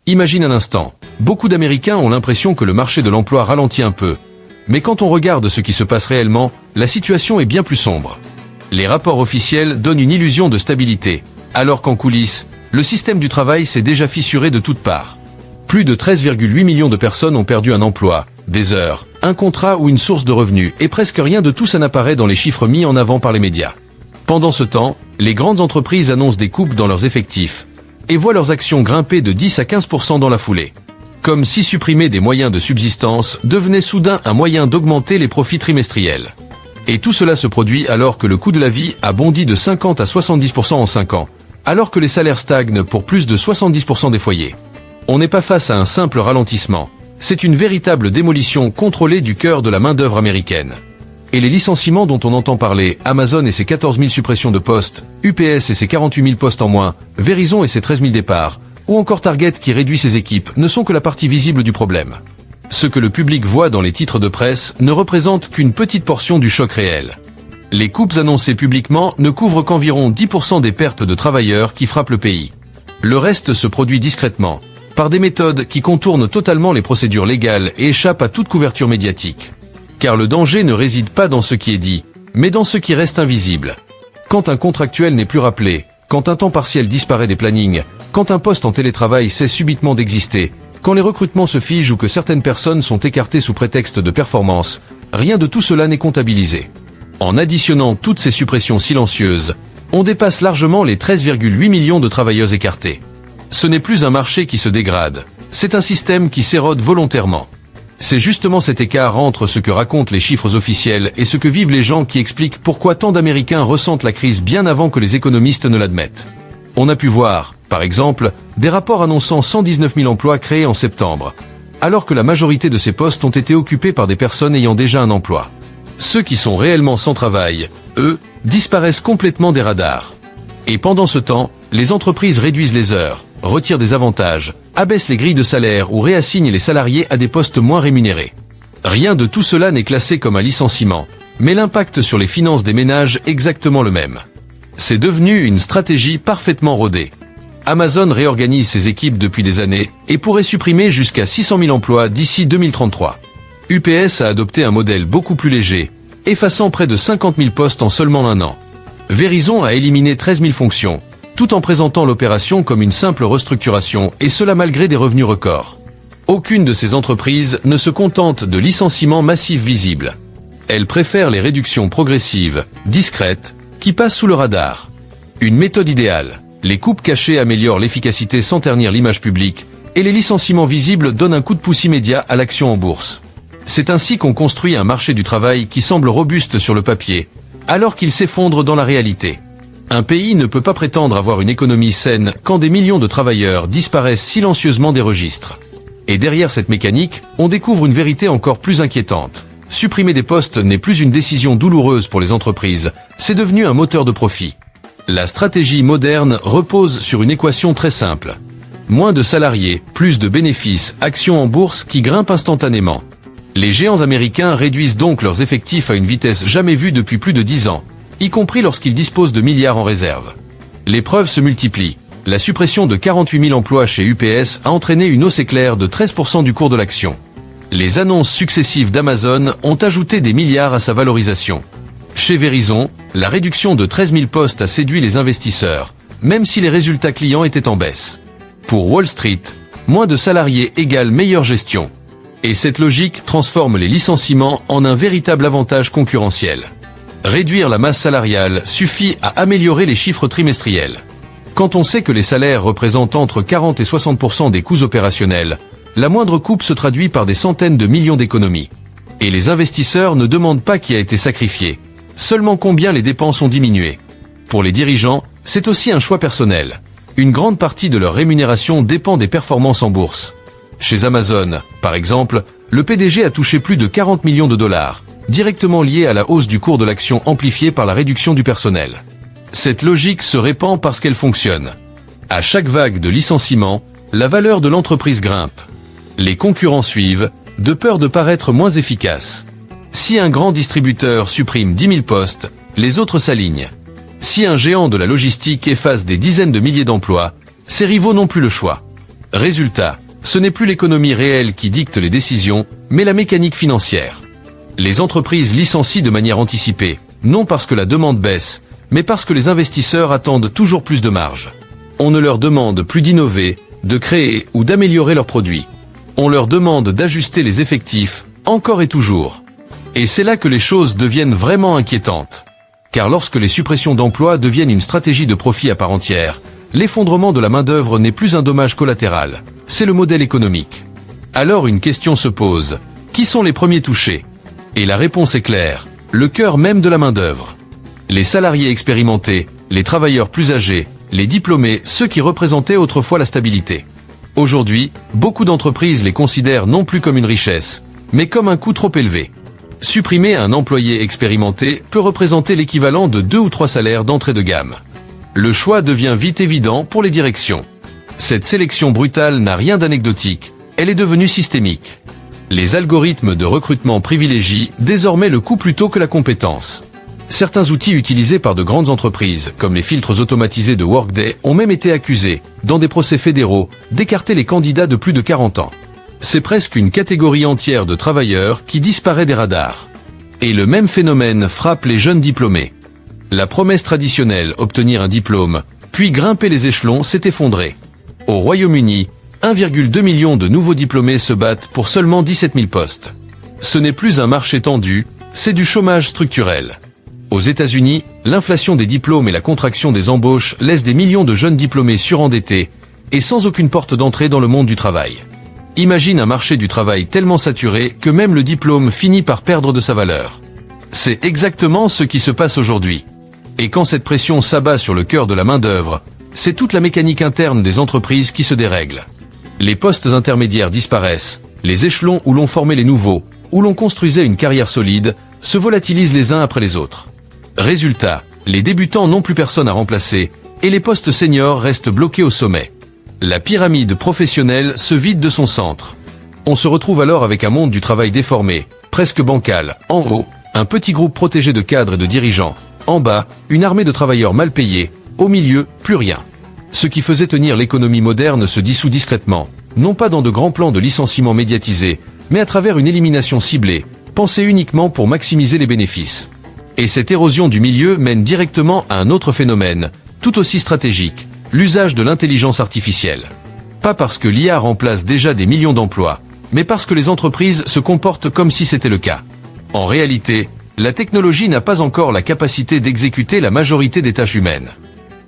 Imagine un instant. Beaucoup d'Américains ont l'impression que le marché de l'emploi ralentit un peu. Mais quand on regarde ce qui se passe réellement, la situation est bien plus sombre. Les rapports officiels donnent une illusion de stabilité, alors qu'en coulisses, le système du travail s'est déjà fissuré de toutes parts. Plus de 13,8 millions de personnes ont perdu un emploi, des heures, un contrat ou une source de revenus, et presque rien de tout ça n'apparaît dans les chiffres mis en avant par les médias. Pendant ce temps, les grandes entreprises annoncent des coupes dans leurs effectifs, et voient leurs actions grimper de 10 à 15% dans la foulée. Comme si supprimer des moyens de subsistance devenait soudain un moyen d'augmenter les profits trimestriels. Et tout cela se produit alors que le coût de la vie a bondi de 50 à 70% en 5 ans, alors que les salaires stagnent pour plus de 70% des foyers. On n'est pas face à un simple ralentissement, c'est une véritable démolition contrôlée du cœur de la main-d'œuvre américaine. Et les licenciements dont on entend parler, Amazon et ses 14 000 suppressions de postes, UPS et ses 48 000 postes en moins, Verizon et ses 13 000 départs, ou encore Target qui réduit ses équipes, ne sont que la partie visible du problème. Ce que le public voit dans les titres de presse ne représente qu'une petite portion du choc réel. Les coupes annoncées publiquement ne couvrent qu'environ 10% des pertes de travailleurs qui frappent le pays. Le reste se produit discrètement, par des méthodes qui contournent totalement les procédures légales et échappent à toute couverture médiatique. Car le danger ne réside pas dans ce qui est dit, mais dans ce qui reste invisible. Quand un contractuel n'est plus rappelé, quand un temps partiel disparaît des plannings, quand un poste en télétravail cesse subitement d'exister, quand les recrutements se figent ou que certaines personnes sont écartées sous prétexte de performance, rien de tout cela n'est comptabilisé. En additionnant toutes ces suppressions silencieuses, on dépasse largement les 13,8 millions de travailleurs écartés. Ce n'est plus un marché qui se dégrade, c'est un système qui s'érode volontairement. C'est justement cet écart entre ce que racontent les chiffres officiels et ce que vivent les gens qui explique pourquoi tant d'Américains ressentent la crise bien avant que les économistes ne l'admettent. On a pu voir, par exemple, des rapports annonçant 119 000 emplois créés en septembre, alors que la majorité de ces postes ont été occupés par des personnes ayant déjà un emploi. Ceux qui sont réellement sans travail, eux, disparaissent complètement des radars. Et pendant ce temps, les entreprises réduisent les heures, retirent des avantages, abaissent les grilles de salaire ou réassignent les salariés à des postes moins rémunérés. Rien de tout cela n'est classé comme un licenciement, mais l'impact sur les finances des ménages est exactement le même. C'est devenu une stratégie parfaitement rodée. Amazon réorganise ses équipes depuis des années et pourrait supprimer jusqu'à 600 000 emplois d'ici 2033. UPS a adopté un modèle beaucoup plus léger, effaçant près de 50 000 postes en seulement un an. Verizon a éliminé 13 000 fonctions, tout en présentant l'opération comme une simple restructuration, et cela malgré des revenus records. Aucune de ces entreprises ne se contente de licenciements massifs visibles. Elles préfèrent les réductions progressives, discrètes, qui passent sous le radar. Une méthode idéale. Les coupes cachées améliorent l'efficacité sans ternir l'image publique, et les licenciements visibles donnent un coup de pouce immédiat à l'action en bourse. C'est ainsi qu'on construit un marché du travail qui semble robuste sur le papier, alors qu'il s'effondre dans la réalité. Un pays ne peut pas prétendre avoir une économie saine quand des millions de travailleurs disparaissent silencieusement des registres. Et derrière cette mécanique, on découvre une vérité encore plus inquiétante. Supprimer des postes n'est plus une décision douloureuse pour les entreprises, c'est devenu un moteur de profit. La stratégie moderne repose sur une équation très simple. Moins de salariés, plus de bénéfices, actions en bourse qui grimpent instantanément. Les géants américains réduisent donc leurs effectifs à une vitesse jamais vue depuis plus de 10 ans, y compris lorsqu'ils disposent de milliards en réserve. Les preuves se multiplient. La suppression de 48 000 emplois chez UPS a entraîné une hausse éclair de 13% du cours de l'action. Les annonces successives d'Amazon ont ajouté des milliards à sa valorisation. Chez Verizon, la réduction de 13 000 postes a séduit les investisseurs, même si les résultats clients étaient en baisse. Pour Wall Street, moins de salariés égale meilleure gestion. Et cette logique transforme les licenciements en un véritable avantage concurrentiel. Réduire la masse salariale suffit à améliorer les chiffres trimestriels. Quand on sait que les salaires représentent entre 40 et 60% des coûts opérationnels, la moindre coupe se traduit par des centaines de millions d'économies. Et les investisseurs ne demandent pas qui a été sacrifié, seulement combien les dépenses ont diminué. Pour les dirigeants, c'est aussi un choix personnel. Une grande partie de leur rémunération dépend des performances en bourse. Chez Amazon, par exemple, le PDG a touché plus de 40 millions de dollars, directement liés à la hausse du cours de l'action amplifiée par la réduction du personnel. Cette logique se répand parce qu'elle fonctionne. À chaque vague de licenciement, la valeur de l'entreprise grimpe. Les concurrents suivent, de peur de paraître moins efficaces. Si un grand distributeur supprime 10 000 postes, les autres s'alignent. Si un géant de la logistique efface des dizaines de milliers d'emplois, ses rivaux n'ont plus le choix. Résultat, ce n'est plus l'économie réelle qui dicte les décisions, mais la mécanique financière. Les entreprises licencient de manière anticipée, non parce que la demande baisse, mais parce que les investisseurs attendent toujours plus de marge. On ne leur demande plus d'innover, de créer ou d'améliorer leurs produits. On leur demande d'ajuster les effectifs, encore et toujours. Et c'est là que les choses deviennent vraiment inquiétantes. Car lorsque les suppressions d'emplois deviennent une stratégie de profit à part entière, l'effondrement de la main-d'œuvre n'est plus un dommage collatéral, c'est le modèle économique. Alors une question se pose, qui sont les premiers touchés? Et la réponse est claire, le cœur même de la main-d'œuvre. Les salariés expérimentés, les travailleurs plus âgés, les diplômés, ceux qui représentaient autrefois la stabilité. Aujourd'hui, beaucoup d'entreprises les considèrent non plus comme une richesse, mais comme un coût trop élevé. Supprimer un employé expérimenté peut représenter l'équivalent de 2 ou 3 salaires d'entrée de gamme. Le choix devient vite évident pour les directions. Cette sélection brutale n'a rien d'anecdotique, elle est devenue systémique. Les algorithmes de recrutement privilégient désormais le coût plutôt que la compétence. Certains outils utilisés par de grandes entreprises, comme les filtres automatisés de Workday, ont même été accusés, dans des procès fédéraux, d'écarter les candidats de plus de 40 ans. C'est presque une catégorie entière de travailleurs qui disparaît des radars. Et le même phénomène frappe les jeunes diplômés. La promesse traditionnelle, obtenir un diplôme, puis grimper les échelons, s'est effondrée. Au Royaume-Uni, 1,2 million de nouveaux diplômés se battent pour seulement 17 000 postes. Ce n'est plus un marché tendu, c'est du chômage structurel. Aux États-Unis, l'inflation des diplômes et la contraction des embauches laissent des millions de jeunes diplômés surendettés et sans aucune porte d'entrée dans le monde du travail. Imagine un marché du travail tellement saturé que même le diplôme finit par perdre de sa valeur. C'est exactement ce qui se passe aujourd'hui. Et quand cette pression s'abat sur le cœur de la main-d'œuvre, c'est toute la mécanique interne des entreprises qui se dérègle. Les postes intermédiaires disparaissent, les échelons où l'on formait les nouveaux, où l'on construisait une carrière solide, se volatilisent les uns après les autres. Résultat, les débutants n'ont plus personne à remplacer, et les postes seniors restent bloqués au sommet. La pyramide professionnelle se vide de son centre. On se retrouve alors avec un monde du travail déformé, presque bancal. En haut, un petit groupe protégé de cadres et de dirigeants. En bas, une armée de travailleurs mal payés. Au milieu, plus rien. Ce qui faisait tenir l'économie moderne se dissout discrètement, non pas dans de grands plans de licenciement médiatisés, mais à travers une élimination ciblée, pensée uniquement pour maximiser les bénéfices. Et cette érosion du milieu mène directement à un autre phénomène, tout aussi stratégique, l'usage de l'intelligence artificielle. Pas parce que l'IA remplace déjà des millions d'emplois, mais parce que les entreprises se comportent comme si c'était le cas. En réalité, la technologie n'a pas encore la capacité d'exécuter la majorité des tâches humaines.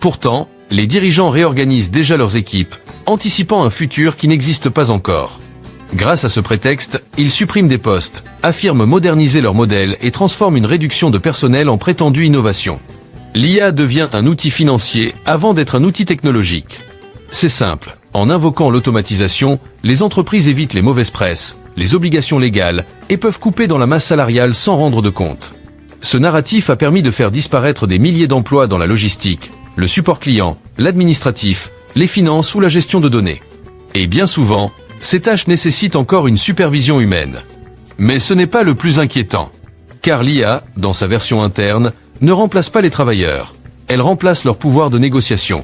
Pourtant, les dirigeants réorganisent déjà leurs équipes, anticipant un futur qui n'existe pas encore. Grâce à ce prétexte, ils suppriment des postes, affirment moderniser leur modèle et transforment une réduction de personnel en prétendue innovation. L'IA devient un outil financier avant d'être un outil technologique. C'est simple, en invoquant l'automatisation, les entreprises évitent les mauvaises presses, les obligations légales et peuvent couper dans la masse salariale sans rendre de compte. Ce narratif a permis de faire disparaître des milliers d'emplois dans la logistique, le support client, l'administratif, les finances ou la gestion de données. Et bien souvent, ces tâches nécessitent encore une supervision humaine. Mais ce n'est pas le plus inquiétant. Car l'IA, dans sa version interne, ne remplace pas les travailleurs. Elle remplace leur pouvoir de négociation.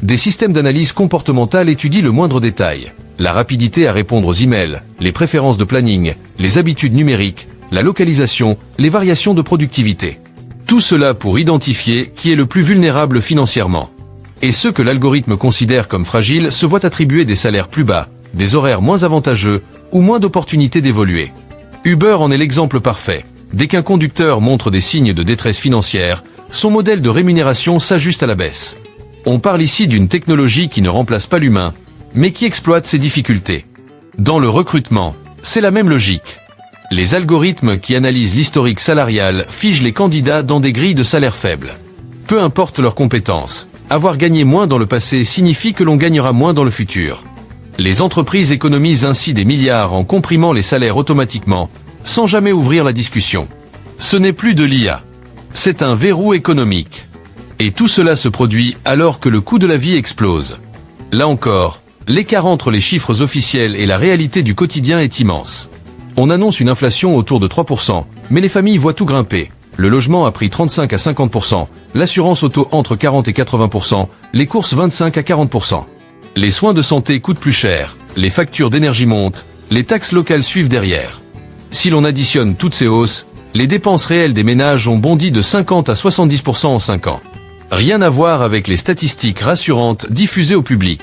Des systèmes d'analyse comportementale étudient le moindre détail. La rapidité à répondre aux emails, les préférences de planning, les habitudes numériques, la localisation, les variations de productivité. Tout cela pour identifier qui est le plus vulnérable financièrement. Et ceux que l'algorithme considère comme fragiles se voient attribuer des salaires plus bas, des horaires moins avantageux ou moins d'opportunités d'évoluer. Uber en est l'exemple parfait. Dès qu'un conducteur montre des signes de détresse financière, son modèle de rémunération s'ajuste à la baisse. On parle ici d'une technologie qui ne remplace pas l'humain, mais qui exploite ses difficultés. Dans le recrutement, c'est la même logique. Les algorithmes qui analysent l'historique salarial figent les candidats dans des grilles de salaire faibles. Peu importe leurs compétences, avoir gagné moins dans le passé signifie que l'on gagnera moins dans le futur. Les entreprises économisent ainsi des milliards en comprimant les salaires automatiquement, sans jamais ouvrir la discussion. Ce n'est plus de l'IA. C'est un verrou économique. Et tout cela se produit alors que le coût de la vie explose. Là encore, l'écart entre les chiffres officiels et la réalité du quotidien est immense. On annonce une inflation autour de 3%, mais les familles voient tout grimper. Le logement a pris 35 à 50%, l'assurance auto entre 40 et 80%, les courses 25 à 40%. Les soins de santé coûtent plus cher, les factures d'énergie montent, les taxes locales suivent derrière. Si l'on additionne toutes ces hausses, les dépenses réelles des ménages ont bondi de 50 à 70% en 5 ans. Rien à voir avec les statistiques rassurantes diffusées au public.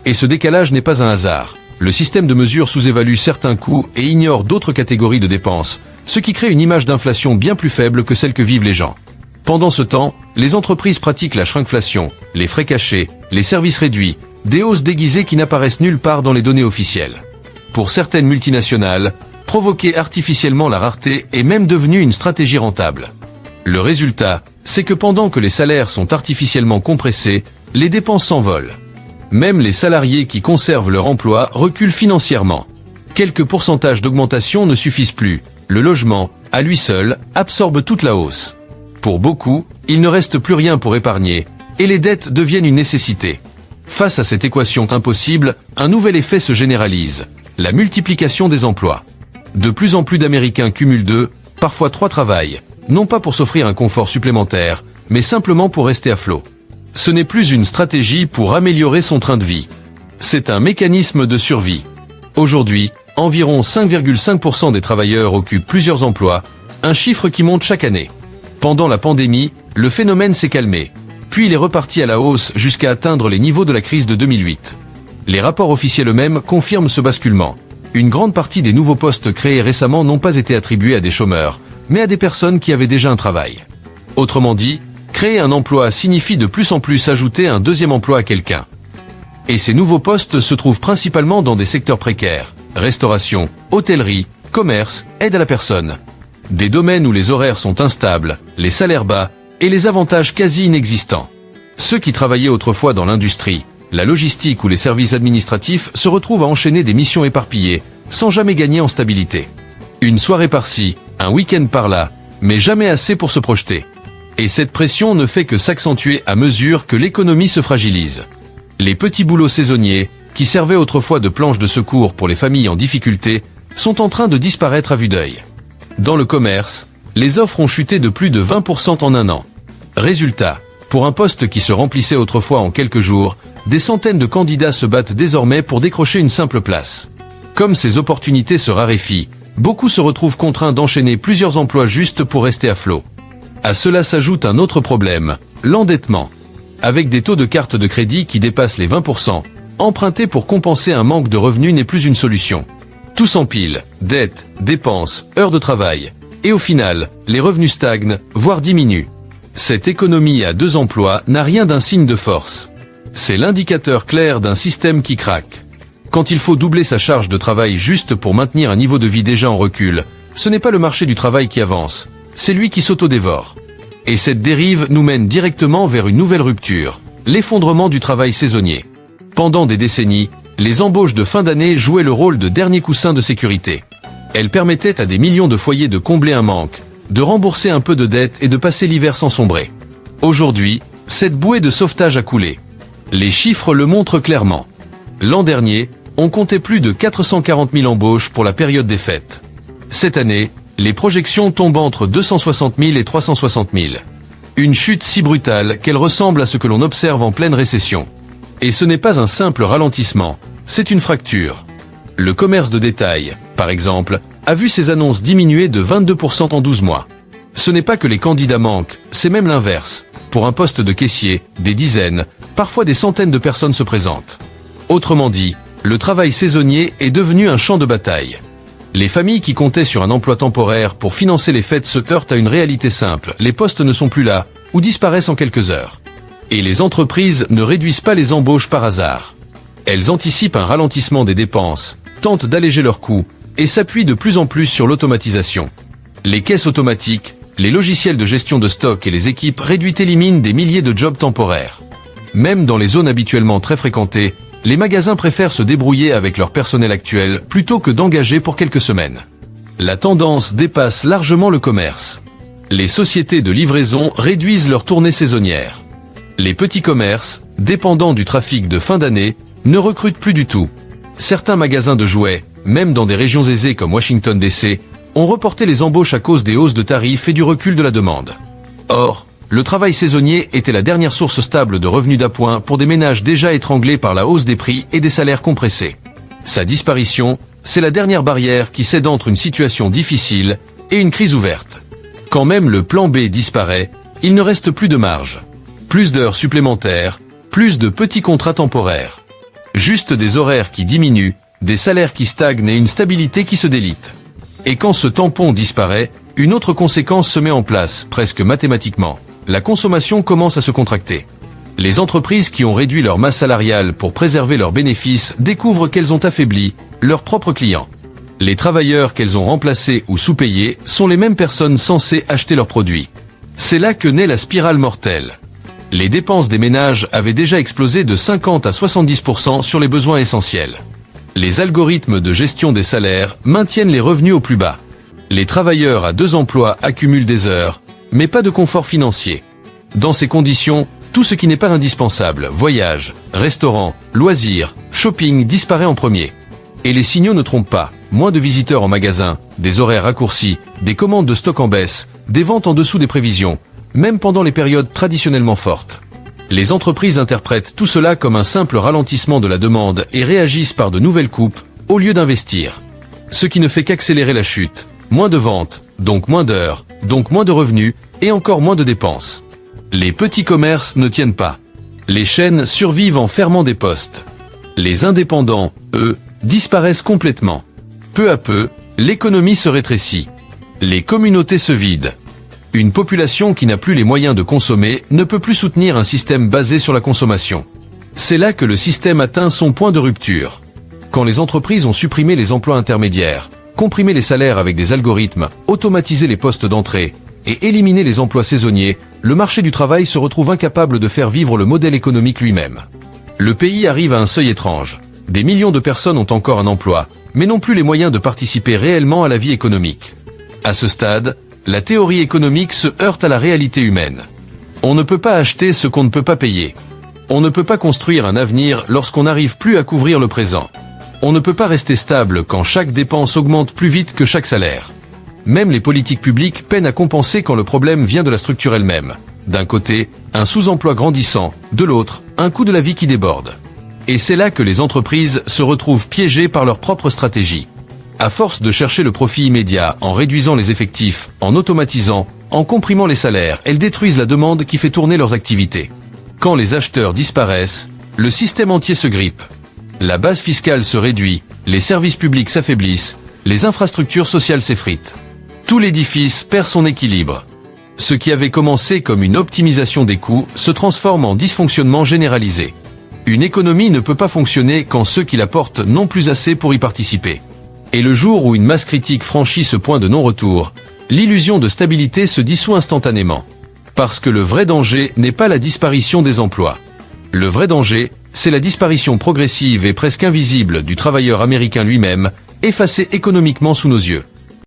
Et ce décalage n'est pas un hasard. Le système de mesure sous-évalue certains coûts et ignore d'autres catégories de dépenses, ce qui crée une image d'inflation bien plus faible que celle que vivent les gens. Pendant ce temps, les entreprises pratiquent la shrinkflation, les frais cachés, les services réduits, des hausses déguisées qui n'apparaissent nulle part dans les données officielles. Pour certaines multinationales, provoquer artificiellement la rareté est même devenu une stratégie rentable. Le résultat, c'est que pendant que les salaires sont artificiellement compressés, les dépenses s'envolent. Même les salariés qui conservent leur emploi reculent financièrement. Quelques pourcentages d'augmentation ne suffisent plus. Le logement, à lui seul, absorbe toute la hausse. Pour beaucoup, il ne reste plus rien pour épargner, et les dettes deviennent une nécessité. Face à cette équation impossible, un nouvel effet se généralise, la multiplication des emplois. De plus en plus d'Américains cumulent 2, parfois 3 travails, non pas pour s'offrir un confort supplémentaire, mais simplement pour rester à flot. Ce n'est plus une stratégie pour améliorer son train de vie. C'est un mécanisme de survie. Aujourd'hui, environ 5,5% des travailleurs occupent plusieurs emplois, un chiffre qui monte chaque année. Pendant la pandémie, le phénomène s'est calmé, puis il est reparti à la hausse jusqu'à atteindre les niveaux de la crise de 2008. Les rapports officiels eux-mêmes confirment ce basculement. Une grande partie des nouveaux postes créés récemment n'ont pas été attribués à des chômeurs, mais à des personnes qui avaient déjà un travail. Autrement dit, créer un emploi signifie de plus en plus ajouter un deuxième emploi à quelqu'un. Et ces nouveaux postes se trouvent principalement dans des secteurs précaires, restauration, hôtellerie, commerce, aide à la personne. Des domaines où les horaires sont instables, les salaires bas et les avantages quasi inexistants. Ceux qui travaillaient autrefois dans l'industrie, la logistique ou les services administratifs se retrouvent à enchaîner des missions éparpillées, sans jamais gagner en stabilité. Une soirée par-ci, un week-end par-là, mais jamais assez pour se projeter. Et cette pression ne fait que s'accentuer à mesure que l'économie se fragilise. Les petits boulots saisonniers, qui servaient autrefois de planche de secours pour les familles en difficulté, sont en train de disparaître à vue d'œil. Dans le commerce, les offres ont chuté de plus de 20% en un an. Résultat, pour un poste qui se remplissait autrefois en quelques jours, des centaines de candidats se battent désormais pour décrocher une simple place. Comme ces opportunités se raréfient, beaucoup se retrouvent contraints d'enchaîner plusieurs emplois juste pour rester à flot. À cela s'ajoute un autre problème, l'endettement. Avec des taux de carte de crédit qui dépassent les 20%, emprunter pour compenser un manque de revenus n'est plus une solution. Tout s'empile, dettes, dépenses, heures de travail. Et au final, les revenus stagnent, voire diminuent. Cette économie à 2 emplois n'a rien d'un signe de force. C'est l'indicateur clair d'un système qui craque. Quand il faut doubler sa charge de travail juste pour maintenir un niveau de vie déjà en recul, ce n'est pas le marché du travail qui avance, c'est lui qui s'autodévore. Et cette dérive nous mène directement vers une nouvelle rupture, l'effondrement du travail saisonnier. Pendant des décennies, les embauches de fin d'année jouaient le rôle de dernier coussin de sécurité. Elles permettaient à des millions de foyers de combler un manque, de rembourser un peu de dette et de passer l'hiver sans sombrer. Aujourd'hui, cette bouée de sauvetage a coulé. Les chiffres le montrent clairement. L'an dernier, on comptait plus de 440 000 embauches pour la période des fêtes. Cette année, les projections tombent entre 260 000 et 360 000. Une chute si brutale qu'elle ressemble à ce que l'on observe en pleine récession. Et ce n'est pas un simple ralentissement, c'est une fracture. Le commerce de détail, par exemple, a vu ses annonces diminuer de 22% en 12 mois. Ce n'est pas que les candidats manquent, c'est même l'inverse. Pour un poste de caissier, des dizaines, parfois des centaines de personnes se présentent. Autrement dit, le travail saisonnier est devenu un champ de bataille. Les familles qui comptaient sur un emploi temporaire pour financer les fêtes se heurtent à une réalité simple, les postes ne sont plus là, ou disparaissent en quelques heures. Et les entreprises ne réduisent pas les embauches par hasard. Elles anticipent un ralentissement des dépenses, tentent d'alléger leurs coûts, et s'appuient de plus en plus sur l'automatisation. Les caisses automatiques, les logiciels de gestion de stock et les équipes réduites éliminent des milliers de jobs temporaires. Même dans les zones habituellement très fréquentées, les magasins préfèrent se débrouiller avec leur personnel actuel plutôt que d'engager pour quelques semaines. La tendance dépasse largement le commerce. Les sociétés de livraison réduisent leurs tournées saisonnières. Les petits commerces, dépendants du trafic de fin d'année, ne recrutent plus du tout. Certains magasins de jouets, même dans des régions aisées comme Washington DC, ont reporté les embauches à cause des hausses de tarifs et du recul de la demande. Or, le travail saisonnier était la dernière source stable de revenus d'appoint pour des ménages déjà étranglés par la hausse des prix et des salaires compressés. Sa disparition, c'est la dernière barrière qui cède entre une situation difficile et une crise ouverte. Quand même le plan B disparaît, il ne reste plus de marge. Plus d'heures supplémentaires, plus de petits contrats temporaires. Juste des horaires qui diminuent, des salaires qui stagnent et une stabilité qui se délite. Et quand ce tampon disparaît, une autre conséquence se met en place, presque mathématiquement. La consommation commence à se contracter. Les entreprises qui ont réduit leur masse salariale pour préserver leurs bénéfices découvrent qu'elles ont affaibli leurs propres clients. Les travailleurs qu'elles ont remplacés ou sous-payés sont les mêmes personnes censées acheter leurs produits. C'est là que naît la spirale mortelle. Les dépenses des ménages avaient déjà explosé de 50 à 70% sur les besoins essentiels. Les algorithmes de gestion des salaires maintiennent les revenus au plus bas. Les travailleurs à 2 emplois accumulent des heures, mais pas de confort financier. Dans ces conditions, tout ce qui n'est pas indispensable, voyages, restaurants, loisirs, shopping disparaît en premier. Et les signaux ne trompent pas, moins de visiteurs en magasin, des horaires raccourcis, des commandes de stock en baisse, des ventes en dessous des prévisions, même pendant les périodes traditionnellement fortes. Les entreprises interprètent tout cela comme un simple ralentissement de la demande et réagissent par de nouvelles coupes, au lieu d'investir. Ce qui ne fait qu'accélérer la chute. Moins de ventes, donc moins d'heures, donc moins de revenus, et encore moins de dépenses. Les petits commerces ne tiennent pas. Les chaînes survivent en fermant des postes. Les indépendants, eux, disparaissent complètement. Peu à peu, l'économie se rétrécit. Les communautés se vident. Une population qui n'a plus les moyens de consommer ne peut plus soutenir un système basé sur la consommation. C'est là que le système atteint son point de rupture. Quand les entreprises ont supprimé les emplois intermédiaires, comprimé les salaires avec des algorithmes, automatisé les postes d'entrée et éliminé les emplois saisonniers, le marché du travail se retrouve incapable de faire vivre le modèle économique lui-même. Le pays arrive à un seuil étrange. Des millions de personnes ont encore un emploi, mais n'ont plus les moyens de participer réellement à la vie économique. À ce stade, la théorie économique se heurte à la réalité humaine. On ne peut pas acheter ce qu'on ne peut pas payer. On ne peut pas construire un avenir lorsqu'on n'arrive plus à couvrir le présent. On ne peut pas rester stable quand chaque dépense augmente plus vite que chaque salaire. Même les politiques publiques peinent à compenser quand le problème vient de la structure elle-même. D'un côté, un sous-emploi grandissant, de l'autre, un coût de la vie qui déborde. Et c'est là que les entreprises se retrouvent piégées par leur propre stratégie. À force de chercher le profit immédiat en réduisant les effectifs, en automatisant, en comprimant les salaires, elles détruisent la demande qui fait tourner leurs activités. Quand les acheteurs disparaissent, le système entier se grippe. La base fiscale se réduit, les services publics s'affaiblissent, les infrastructures sociales s'effritent. Tout l'édifice perd son équilibre. Ce qui avait commencé comme une optimisation des coûts se transforme en dysfonctionnement généralisé. Une économie ne peut pas fonctionner quand ceux qui la portent n'ont plus assez pour y participer. Et le jour où une masse critique franchit ce point de non-retour, l'illusion de stabilité se dissout instantanément. Parce que le vrai danger n'est pas la disparition des emplois. Le vrai danger, c'est la disparition progressive et presque invisible du travailleur américain lui-même, effacé économiquement sous nos yeux.